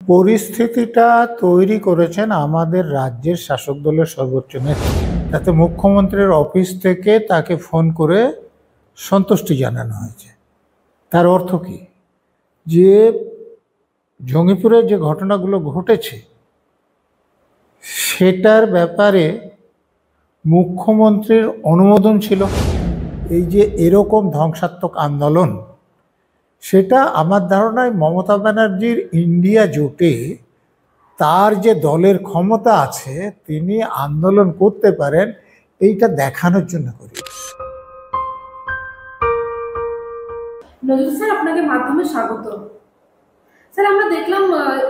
পরিস্থিতিটা তৈরি করেছেন আমাদের রাজ্যের শাসক দলের সর্বোচ্চ নেতা। তাতে মুখ্যমন্ত্রীর অফিস থেকে তাকে ফোন করে সন্তুষ্টি জানানো হয়েছে। তার অর্থ কি? যে জঙ্গিপুরে যে ঘটনাগুলো ঘটেছে সেটার ব্যাপারে মুখ্যমন্ত্রীর অনুমোদন ছিল। এই যে এরকম ধ্বংসাত্মক আন্দোলন, সেটা আমার ধারণায় মমতা ব্যানার্জির ইন্ডিয়া জোটে তার যে দলের ক্ষমতা আছে, তিনি আন্দোলন করতে পারেন, এইটা দেখানোর জন্য করি। নজরুল স্যার, আপনাকে মাধ্যমে স্বাগত। স্যার, আমরা দেখলাম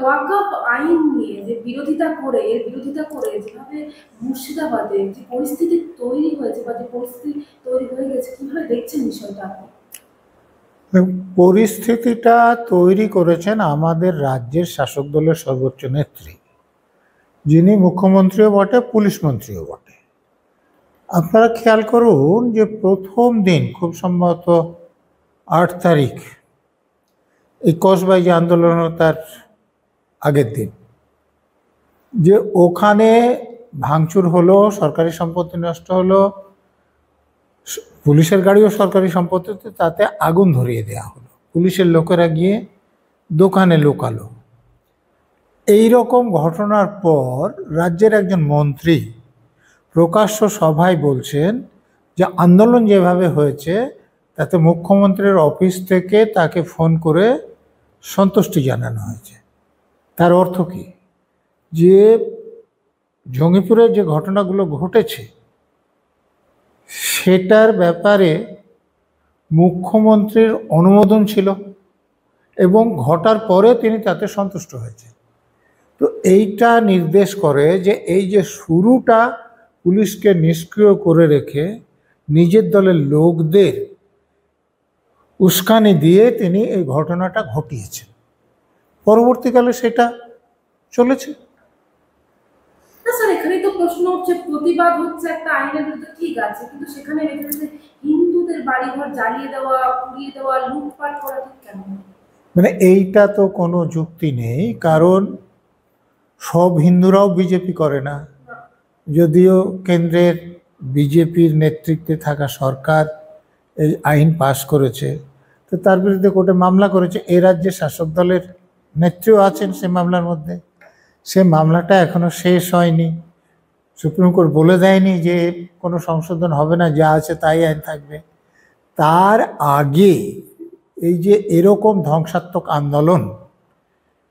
ওয়াকফ আইন নিয়ে যে বিরোধিতা করে যেভাবে মুর্শিদাবাদে যে পরিস্থিতি তৈরি হয়েছে বা যে পরিস্থিতি তৈরি হয়ে গেছে, কিভাবে দেখছেন বিষয়টা আপনি? পরিস্থিতিটা তৈরি করেছেন আমাদের রাজ্যের শাসক দলের সর্বোচ্চ নেত্রী, যিনি মুখ্যমন্ত্রীও বটে, পুলিশ মন্ত্রীও বটে। আপনারা খেয়াল করুন যে প্রথম দিন, খুব সম্ভবত 8 তারিখ, এই কসবাই যে আন্দোলন, তার আগের দিন, যে ওখানে ভাঙচুর হলো, সরকারি সম্পত্তি নষ্ট হলো, পুলিশের গাড়িও সরকারি সম্পত্তিতে, তাতে আগুন ধরিয়ে দেওয়া হলো, পুলিশের লোকেরা গিয়ে দোকানে লুকালো। এই রকম ঘটনার পর রাজ্যের একজন মন্ত্রী প্রকাশ্য সভায় বলছেন যে আন্দোলন যেভাবে হয়েছে তাতে মুখ্যমন্ত্রীর অফিস থেকে তাকে ফোন করে সন্তুষ্টি জানানো হয়েছে। তার অর্থ কি? যে জঙ্গিপুরে যে ঘটনাগুলো ঘটেছে সেটার ব্যাপারে মুখ্যমন্ত্রীর অনুমোদন ছিল এবং ঘটার পরে তিনি তাতে সন্তুষ্ট হয়েছে। তো এইটা নির্দেশ করে যে এই যে শুরুটা পুলিশকে নিষ্ক্রিয় করে রেখে নিজের দলের লোকদের উস্কানি দিয়ে তিনি এই ঘটনাটা ঘটিয়েছেন। পরবর্তীকালে সেটা চলেছে। স্যার, এখানে তো প্রশ্ন হচ্ছে, প্রতিবাদ হচ্ছে একটা আইনের বিরুদ্ধে, ঠিক আছে, কিন্তু সেখানে হিন্দুদের বাড়িঘর জ্বালিয়ে দেওয়া, পুড়িয়ে দেওয়া, লুটপাট করা ঠিক কেন? মানে এইটা তো কোনো যুক্তি নেই, কারণ সব হিন্দুরাও বিজেপি করে না। যদিও কেন্দ্রের বিজেপির নেতৃত্বে থাকা সরকার এই আইন পাশ করেছে, তো তার বিরুদ্ধে কোর্টে মামলা করেছে। এ রাজ্যে শাসক দলের নেত্রীও আছেন সে মামলার মধ্যে। সে মামলাটা এখনো শেষ হয়নি। সুপ্রিম কোর্ট বলে দেয়নি যে কোনো সংশোধন হবে না, যা আছে তাই আইন থাকবে। তার আগে এই যে এরকম ধ্বংসাত্মক আন্দোলন,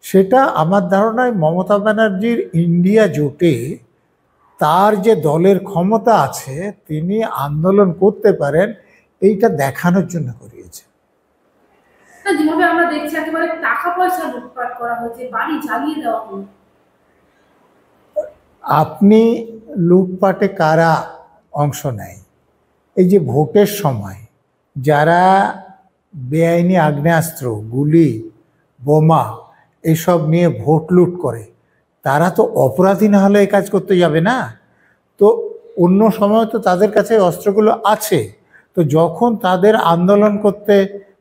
সেটা আমার ধারণায় মমতা ব্যানার্জির ইন্ডিয়া জোটে তার যে দলের ক্ষমতা আছে, তিনি আন্দোলন করতে পারেন, এইটা দেখানোর জন্য করিয়েছে। যেভাবে আমরা দেখছি একেবারে টাকা পয়সা লুটপাট করা হয়েছে, বাড়ি জ্বালিয়ে দেওয়া হলো। আপনি লুটপাটে কারা অংশ নেয়? এই যে ভোটের সময় যারা বেআইনি আগ্নেয়াস্ত্র, গুলি, বোমা এসব নিয়ে ভোট লুট করে, তারা তো অপরাধী না হলে এই কাজ করতে যাবে না। তো অন্য সময় তো তাদের কাছে অস্ত্রগুলো আছে। তো যখন তাদের আন্দোলন করতে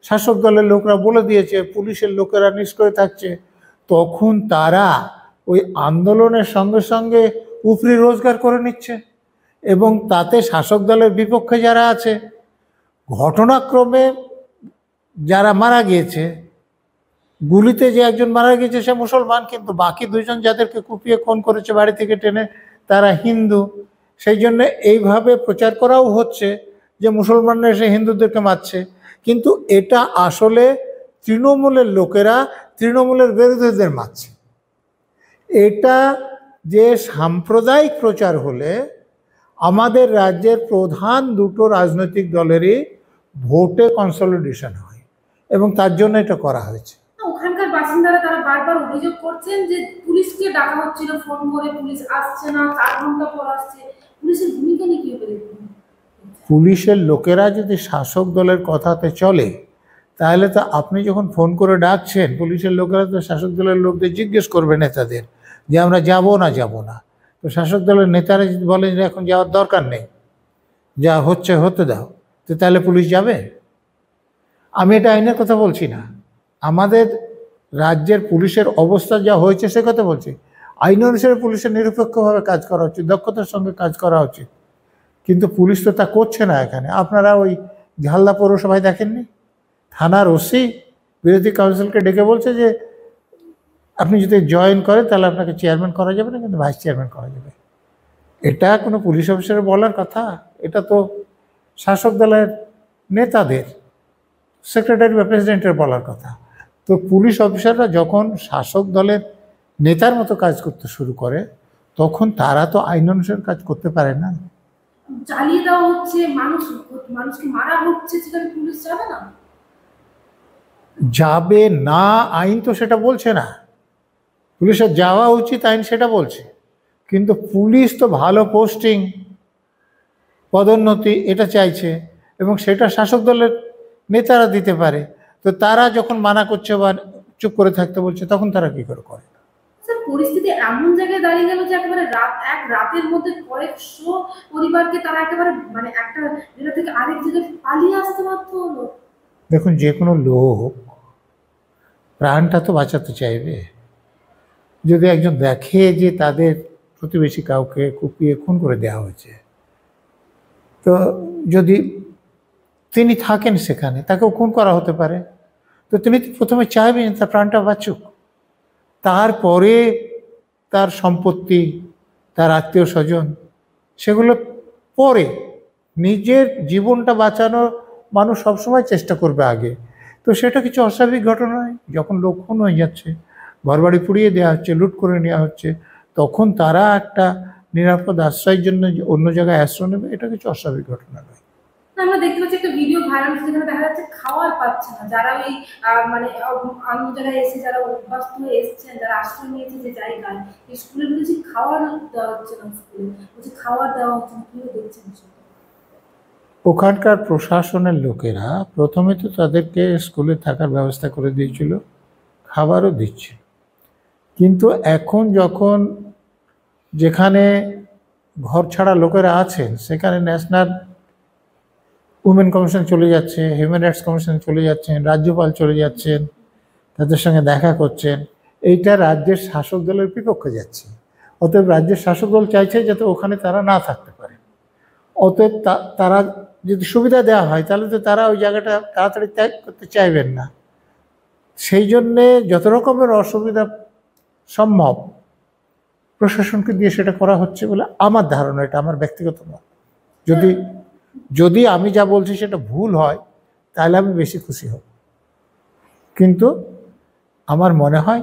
শাসক দলের লোকরা বলে দিয়েছে, পুলিশের লোকেরা নিষ্ক্রিয় থাকছে, তখন তারা ওই আন্দোলনের সঙ্গে সঙ্গে উপরি রোজগার করে নিচ্ছে। এবং তাতে শাসক দলের বিপক্ষে যারা আছে, ঘটনাক্রমে যারা মারা গিয়েছে, গুলিতে যে একজন মারা গিয়েছে সে মুসলমান, কিন্তু বাকি দুজন যাদেরকে কুপিয়ে খুন করেছে বাড়ি থেকে টেনে, তারা হিন্দু। সেই জন্য এইভাবে প্রচার করাও হচ্ছে যে মুসলমানরা এসে হিন্দুদেরকে মারছে। কিন্তু এটা আসলে তৃণমূলের লোকেরা তৃণমূলের বিরোধীদের মারছে। এটা যে সাম্প্রদায়িক প্রচার হলে আমাদের রাজ্যের প্রধান দুটো রাজনৈতিক দলেরই ভোটে কনসলিডেশন হয়, এবং তার জন্য এটা করা হয়েছে। ওখানকার বাসিন্দারা তারা বারবার অভিযোগ করছেন যে পুলিশকে ডাকা হচ্ছিল ফোন করে, পুলিশ আসছে না, 4 ঘন্টা পর আসছে। পুলিশের ভূমিকা নিয়ে কি হবে? পুলিশের লোকেরা যদি শাসক দলের কথাতে চলে, তাহলে তো আপনি যখন ফোন করে ডাকছেন, পুলিশের লোকেরা তো শাসক দলের লোকদের জিজ্ঞেস করবে নেতাদের যে আমরা যাব না যাব না। তো শাসক দলের নেতারা যদি বলেন যে এখন যাওয়ার দরকার নেই, যা হচ্ছে হতে দাও, তো তাহলে পুলিশ যাবে? আমি এটা আইনের কথা বলছি না, আমাদের রাজ্যের পুলিশের অবস্থা যা হয়েছে সে কথা বলছি। আইন অনুসারে পুলিশের নিরপেক্ষভাবে কাজ করা উচিত, দক্ষতার সঙ্গে কাজ করা উচিত, কিন্তু পুলিশ তো তা করছে না। এখানে আপনারা ওই ঝালদা পৌরসভায় দেখেননি, থানার ওসি বিরোধী কাউন্সিলকে ডেকে বলছে যে আপনি যদি জয়েন করেন তাহলে আপনাকে চেয়ারম্যান করা যাবে না, কিন্তু ভাইস চেয়ারম্যান করা যাবে। এটা কোনো পুলিশ অফিসারের বলার কথা? এটা তো শাসক দলের নেতাদের, সেক্রেটারি বা প্রেসিডেন্টের বলার কথা। তো পুলিশ অফিসাররা যখন শাসক দলের নেতার মতো কাজ করতে শুরু করে তখন তারা তো আইন অনুসারে কাজ করতে পারে না। জ্বালিয়ে দেওয়া হচ্ছে, মানুষকে মারা হচ্ছে, সেখানে পুলিশ যাবে না? যাবে না, আইন তো সেটা বলছে না। পুলিশের যাওয়া উচিত, আইন সেটা বলছে, কিন্তু পুলিশ তো ভালো পোস্টিং, পদোন্নতি এটা চাইছে, এবং সেটা শাসক দলের নেতারা দিতে পারে। তো তারা যখন মানা করছে বা চুপ করে থাকতে বলছে তখন তারা কি করে করে? স্যার, পরিস্থিতি এমন জায়গায় দাঁড়িয়ে গেল যে একেবারে এক রাতের মধ্যে কয়েকশো পরিবারকে তারা একেবারে মানে একটা জেলা থেকে আরেক জায়গায় পালিয়ে আসতে বাধ্য হলো। দেখুন, যে কোনো লোক প্রাণটা তো বাঁচাতে চাইবে। যদি একজন দেখে যে তাদের প্রতিবেশী কাউকে কুপিয়ে খুন করে দেওয়া হয়েছে, তো যদি তিনি থাকেন সেখানে, তাকেও খুন করা হতে পারে, তো তিনি প্রথমে চাইবেন তার প্রাণটা বাঁচুক, তারপরে তার সম্পত্তি, তার আত্মীয় স্বজন, সেগুলো পরে। নিজের জীবনটা বাঁচানোর মানুষ সবসময় চেষ্টা করবে আগে। তো সেটা কিছু অস্বাভাবিক ঘটনা নয়। যখন লোক খুন হয়ে যাচ্ছে, ঘরবাড়ি পুড়িয়ে দেওয়া হচ্ছে, লুট করে নেওয়া হচ্ছে, তখন তারা একটা নিরাপদ আশ্রয়ের জন্য অন্য জায়গায় আশ্রয় নেবে, এটা কিছু অস্বাভাবিক ঘটনা নয়। আমরা দেখতে পাচ্ছি একটা ভিডিও ভাইরাল হচ্ছে যেখানে দেখা যাচ্ছে খাওয়ার পাচ্ছে না যারা ওই মানে অন্য জায়গায় এসে যারা অভ্যস্ত হয়ে এসছেন, যারা আশ্রয় নিয়েছে যে জায়গায়, এই স্কুলের বলছি খাওয়ার দেওয়া হচ্ছে না, স্কুলে বলছি খাওয়ার দেওয়া হচ্ছে না, কিভাবে দেখছেন সেটা? ওখানকার প্রশাসনের লোকেরা প্রথমে তো তাদেরকে স্কুলে থাকার ব্যবস্থা করে দিয়েছিল, খাবারও দিচ্ছে, কিন্তু এখন যখন যেখানে ঘর ছাড়া লোকেরা আছেন সেখানে ন্যাশনাল উমেন কমিশন চলে যাচ্ছে, হিউম্যান রাইটস কমিশন চলে যাচ্ছেন, রাজ্যপাল চলে যাচ্ছেন, তাদের সঙ্গে দেখা করছেন, এইটা রাজ্যের শাসক দলের বিপক্ষে যাচ্ছে। অতএব রাজ্যের শাসক দল চাইছে যাতে ওখানে তারা না থাকতে পারে। অতএব তারা যদি সুবিধা দেওয়া হয় তাহলে তো তারা ওই জায়গাটা তাড়াতাড়ি ত্যাগ করতে চাইবেন না। সেই জন্যে যত রকমের অসুবিধা সম্ভব প্রশাসনকে দিয়ে সেটা করা হচ্ছে বলে আমার ধারণা, এটা আমার ব্যক্তিগত মত। যদি আমি যা বলছি সেটা ভুল হয় তাহলে আমি বেশি খুশি হব, কিন্তু আমার মনে হয়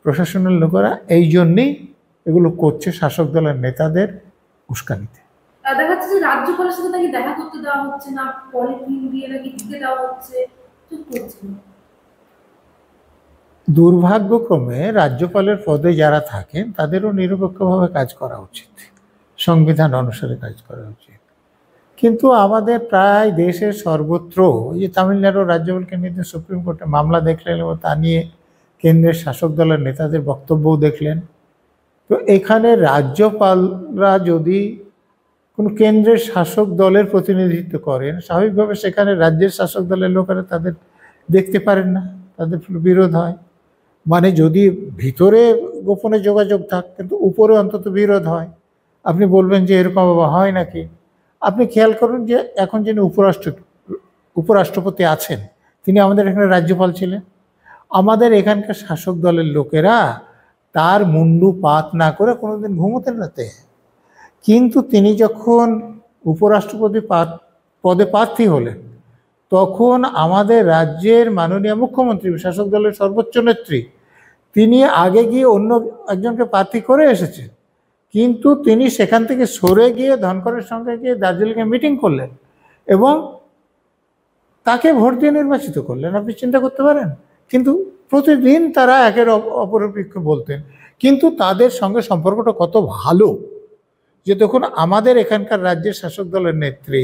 প্রশাসনের লোকেরা এই জন্যেই এগুলো করছে, শাসক দলের নেতাদের উস্কানিতে। দেখা যাচ্ছে যে রাজ্যপালের সাথে নাকি দেখা করতে দেওয়া হচ্ছে না, পলিথিন দিয়ে নাকি ঢুকে দেওয়া হচ্ছে, চুপ করছে না। দুর্ভাগ্যক্রমে রাজ্যপালের পদে যারা থাকেন তাদেরও নিরপেক্ষভাবে কাজ করা উচিত, সংবিধান অনুসারে কাজ করা উচিত, কিন্তু আমাদের প্রায় দেশের সর্বত্র, এই যে তামিলনাড়ুর রাজ্যপালকে নিয়ে সুপ্রিম কোর্টে মামলা দেখলেন এবং তা নিয়ে কেন্দ্রের শাসক দলের নেতাদের বক্তব্যও দেখলেন। তো এখানে রাজ্যপালরা যদি কোনো কেন্দ্রের শাসক দলের প্রতিনিধিত্ব করেন, স্বাভাবিকভাবে সেখানে রাজ্যের শাসক দলের লোকেরা তাদের দেখতে পারেন না, তাদের বিরোধ হয়। মানে যদি ভিতরে গোপনে যোগাযোগ থাক কিন্তু উপরে অন্তত বিরোধ হয়। আপনি বলবেন যে এরকম হয় নাকি? আপনি খেয়াল করুন যে এখন যিনি উপরাষ্ট্রপতি আছেন তিনি আমাদের এখানে রাজ্যপাল ছিলেন। আমাদের এখানকার শাসক দলের লোকেরা তার মুন্ডু পাত না করে কোনোদিন ঘুমোতেন রাতে, কিন্তু তিনি যখন উপরাষ্ট্রপতি পদে প্রার্থী হলেন তখন আমাদের রাজ্যের মাননীয় মুখ্যমন্ত্রী, শাসক দলের সর্বোচ্চ নেত্রী, তিনি আগে গিয়ে অন্য একজনকে প্রার্থী করে এসেছেন, কিন্তু তিনি সেখান থেকে সরে গিয়ে ধনকরের সঙ্গে গিয়ে দার্জিলিংয়ে মিটিং করলেন এবং তাকে ভোট দিয়ে নির্বাচিত করলেন। আপনি চিন্তা করতে পারেন? কিন্তু প্রতিদিন তারা একের অপরের পক্ষে বলতেন, কিন্তু তাদের সঙ্গে সম্পর্কটা কত ভালো যে দেখুন আমাদের এখানকার রাজ্যের শাসক দলের নেত্রী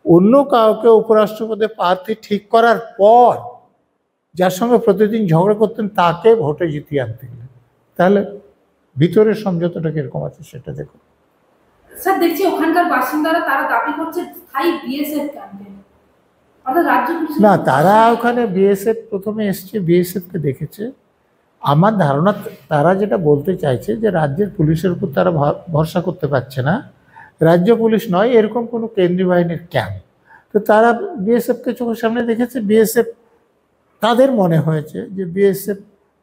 অন্য কাউকে উপরাষ্ট্রপতি প্রার্থী ঠিক করার পর যার সঙ্গে প্রতিদিন ঝগড়া করতেন তাকে ভোটে জিতিয়ে আনতে গেলেন। তাহলে ভিতরের সমঝোতাটা কিরকম আছে সেটা দেখুন। স্যার, দেখছি ওখানকার বাসিন্দারা তারা দাবি করছে স্থায়ী বিএসএফ ক্যাম্পে, অর্থাৎ রাজ্য পুলিশ না, তারা ওখানে বিএসএফ প্রথমে এসছে, বিএসএফকে দেখেছে, আমার ধারণা তারা যেটা বলতে চাইছে যে রাজ্যের পুলিশের উপর তারা ভরসা করতে পারছে না, রাজ্য পুলিশ নয়, এরকম কোনো কেন্দ্রীয় বাহিনীর ক্যাম্প। তো তারা বিএসএফকে চোখের সামনে দেখেছে, বিএসএফ তাদের মনে হয়েছে যে বিএসএফ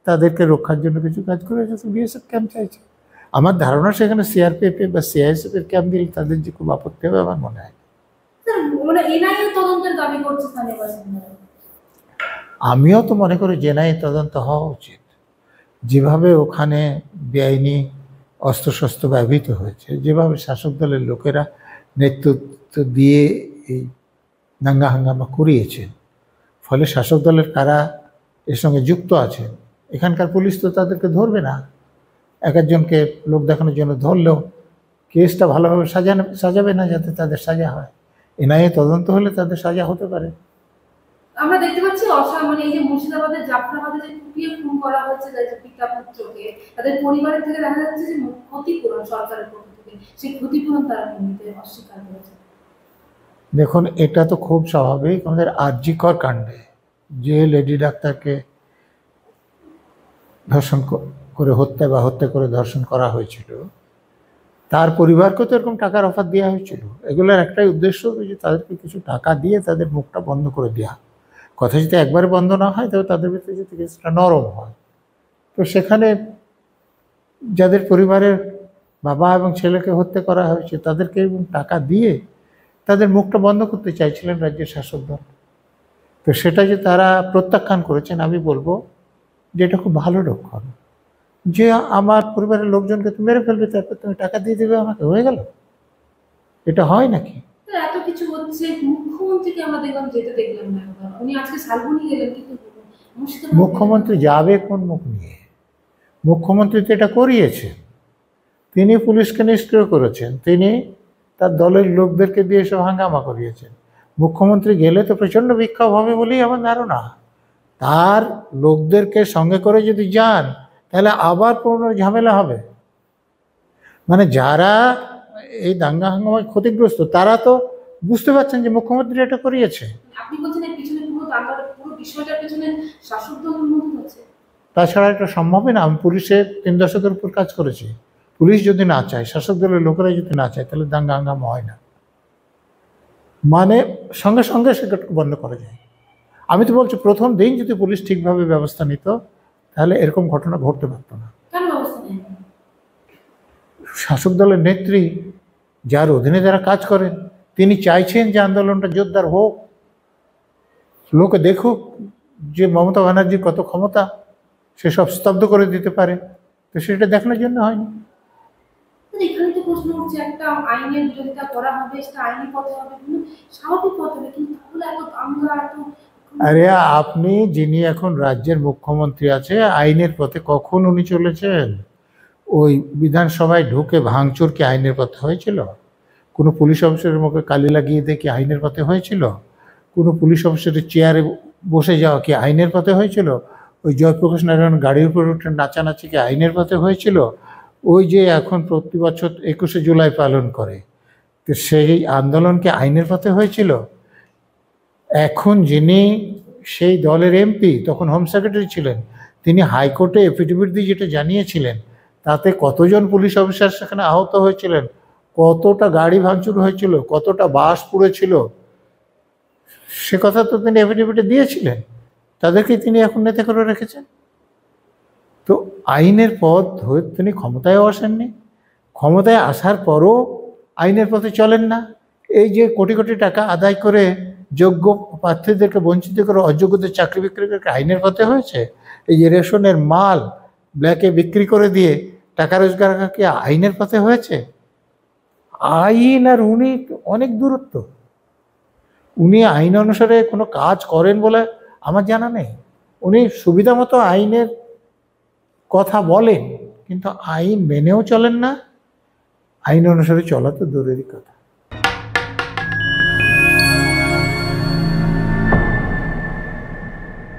তাদেরকে রক্ষার জন্য কিছু কাজ করে গেছে, বিএসএফ ক্যাম্প চাইছে। আমার ধারণা সেখানে সিআরপিএফ বা সিআইএসএফের ক্যাম্প দিলে তাদের যে খুব আপত্তি হবে আমার মনে হয়। মানে এনআইএ তদন্তের দাবি করছে স্থানীয় বাসিন্দারা। আমিও তো মনে করি যে এনআইএ তদন্ত হওয়া উচিত। যেভাবে ওখানে বেআইনি অস্ত্রশস্ত্র ব্যবহৃত হয়েছে, যেভাবে শাসক দলের লোকেরা নেতৃত্ব দিয়ে এই দাঙ্গা হাঙ্গামা করিয়েছেন, ফলে শাসক দলের কারা এর সঙ্গে যুক্ত আছেন, এখানকার পুলিশ তো তাদেরকে ধরবে না। এক একজনকে লোক দেখানোর জন্য ধরলেও কেসটা ভালোভাবে সাজাবে না যাতে তাদের সাজা হয়। এনআইএ তদন্ত হলে তাদের সাজা হতে পারে। আমরা দেখতে পাচ্ছি মানে এই যে মুর্শিদাবাদের জাফরাবাদে যে কুপিয়ে খুন করা হয়েছে যে পিতা পুত্রকে, তাদের পরিবারের থেকে দেখা যাচ্ছে যে ক্ষতিপূরণ সরকারের পক্ষ থেকে, সেই ক্ষতিপূরণ তারা নিতে অস্বীকার করেছে। দেখুন, এটা তো খুব স্বাভাবিক। আমাদের আরজিকর কাণ্ডে যে লেডি ডাক্তারকে ধর্ষণ করে হত্যা করে ধর্ষণ করা হয়েছিল, তার পরিবারকে তো এরকম টাকার অফার দেওয়া হয়েছিল। এগুলোর একটাই উদ্দেশ্য যে তাদেরকে কিছু টাকা দিয়ে তাদের মুখটা বন্ধ করে দেওয়া। কথা যদি একবারে বন্ধ না হয় তবে তাদের ভিতরে যদি কিছুটা নরম হয়। তো সেখানে যাদের পরিবারের বাবা এবং ছেলেকে হত্যা করা হয়েছে তাদেরকে টাকা দিয়ে তাদের মুখটা বন্ধ করতে চাইছিলেন রাজ্যের শাসক দল। তো সেটা যে তারা প্রত্যাখ্যান করেছেন, আমি বলবো যে এটা খুব ভালো লক্ষণ। যে আমার পরিবারের লোকজনকে তুমি মেরে ফেলবে, তারপর তুমি টাকা দিয়ে দেবে আমাকে, হয়ে গেল? এটা হয় নাকি? এত কিছু হচ্ছে, মুখ্যমন্ত্রীকে আমরা দেখলাম না, উনি আজকে শালবনী গেলেন, কিন্তু মুখ্যমন্ত্রী যাবে কোন মুখ নিয়ে? মুখ্যমন্ত্রী তো এটা করিয়েছে, তিনি পুলিশকে নিষ্ক্রিয় করেছেন, তিনি তার দলের লোকদেরকে দিয়ে সব হাঙ্গামা করিয়েছেন। মুখ্যমন্ত্রী গেলে তো প্রচণ্ড বিক্ষোভ হবে বলেই আমার ধারণা। তার লোকদেরকে সঙ্গে করে যদি যান তাহলে আবার পুরনো ঝামেলা হবে। মানে যারা এই দাঙ্গা হাঙ্গামায় ক্ষতিগ্রস্ত তারা তো বুঝতে পারছেন যে মুখ্যমন্ত্রী এটা করিয়েছে। আপনি বলছেন এর পিছনে পুরো বিষয়টার পিছনে শাসক দল মদত আছে? তাছাড়া এটা সম্ভবই না। আমি পুলিশের 3 দশকের উপর কাজ করেছি। পুলিশ যদি না চায়, শাসক দলের লোকেরা যদি না চায়, তাহলে দাঙ্গা হাঙ্গামা হয় না। মানে সঙ্গে সঙ্গে সেটাকে বন্ধ করা যায়। আমি তো বলছি প্রথম দিন যদি পুলিশ ঠিকভাবে ব্যবস্থা নিত তাহলে এরকম ঘটনা ঘটতে পারত না। শাসক দলের নেত্রী, যার অধীনে যারা কাজ করেন, তিনি চাইছেন যে আন্দোলনটা জোরদার হোক, লোকে দেখুক যে মমতা ব্যানার্জির কত ক্ষমতা, সেসব স্তব্ধ করে দিতে পারে। তো সেটা দেখানোর জন্য হয়নি। এখানে তো প্রশ্ন উঠছে, একটা আইনের বিরোধিতা করা হবে, সেটা আইনি পথে হবে, স্বাভাবিক পথে হবে, কিন্তু তাহলে এত দাঙ্গা, এত... আরে আপনি, যিনি এখন রাজ্যের মুখ্যমন্ত্রী আছে, আইনের পথে কখন উনি চলেছেন? ওই বিধানসভায় ঢুকে ভাঙচুর কি আইনের পথে হয়েছিল? কোনো পুলিশ অফিসারের মুখে কালি লাগিয়ে দিয়ে কি আইনের পথে হয়েছিল? কোনো পুলিশ অফিসারের চেয়ারে বসে যাওয়া কি আইনের পথে হয়েছিল? ওই জয়প্রকাশ নারায়ণ গাড়ির উপর উঠে নাচানাচি কি আইনের পথে হয়েছিল? ওই যে এখন প্রতি বছর 21শে জুলাই পালন করে, তো সেই আন্দোলনকে আইনের পথে হয়েছিল? এখন যিনি সেই দলের এমপি, তখন হোম সেক্রেটারি ছিলেন, তিনি হাইকোর্টে এফিডেভিট দিয়ে যেটা জানিয়েছিলেন, তাতে কতজন পুলিশ অফিসার সেখানে আহত হয়েছিলেন, কতটা গাড়ি ভাঙচুর হয়েছিল, কতটা বাস পুড়েছিল, সে কথা তো তিনি এফিডেভিটে দিয়েছিলেন। তাদেরকে তিনি এখন নেতা করে রেখেছেন। তো আইনের পথ ধরে তিনি ক্ষমতায়ও আসেননি, ক্ষমতায় আসার পরও আইনের পথে চলেন না। এই যে কোটি কোটি টাকা আদায় করে যোগ্য প্রার্থীদেরকে বঞ্চিত করে অযোগ্যদের চাকরি বিক্রি করে আইনের পথে হয়েছে। এই যে রেশনের মাল ব্ল্যাকে বিক্রি করে দিয়ে টাকা রোজগার কি আইনের পথে হয়েছে? আইন আর উনি অনেক দূরত্ব। উনি আইন অনুসারে কোনো কাজ করেন বলে আমার জানা নেই। উনি সুবিধা মতো আইনের কথা বলেন, কিন্তু আইন মেনেও চলেন না, আইন অনুসারে চলা তো দূরেরই কথা।